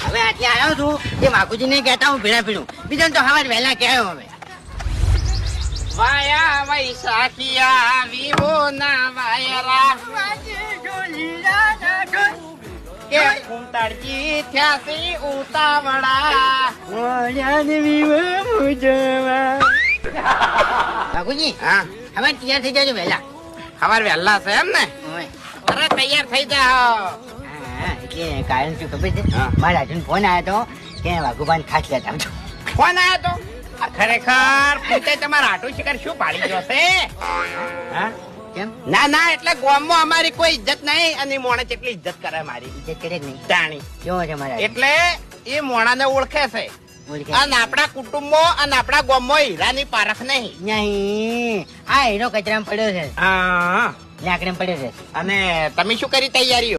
હવે આટલે આવ્યો છું એ માકુજી ને કહેતા હું ભીડા પીડું બીજા તો હવાર વહેલા કહેવાય હવે વાયા વૈશાખિયા વિવો ના વાયરા કે કુંતળજી થયા છે ઉતાવળા માકુજી હા હવે તૈયાર થઈ જાજો વહેલા ખબર વહેલા છે એમ ને ઓય. અરે તૈયાર થઈ જાઓ હા, એટલે કારણ શું ખબર છે હા. મારા હજુ ફોન આવ્યો તો કે વાઘુબાન ખાસ લેતા આવજો કોણ આયો તો આ ખરેખર પોતે તમારા આટું શિકાર શું પાડી ગયો છે હા કેમ ના ના એટલે ગામમાં અમારી કોઈ ઇજ્જત નહીં અને મોણે જેટલી ઇજ્જત કરે મારી ઇજ્જત કરે જ નહીં જાણી કેવો છે મારા એટલે એ મોણાને ઓળખે છે અને આપણા કુટુંબો અને આપણા ગામમાં હીરાની પારખ નહીં નહીં આ હીરો કચરામાં પડ્યો છે હા લાકડામાં પડ્યો છે અને તમે શું કરી તૈયારીઓ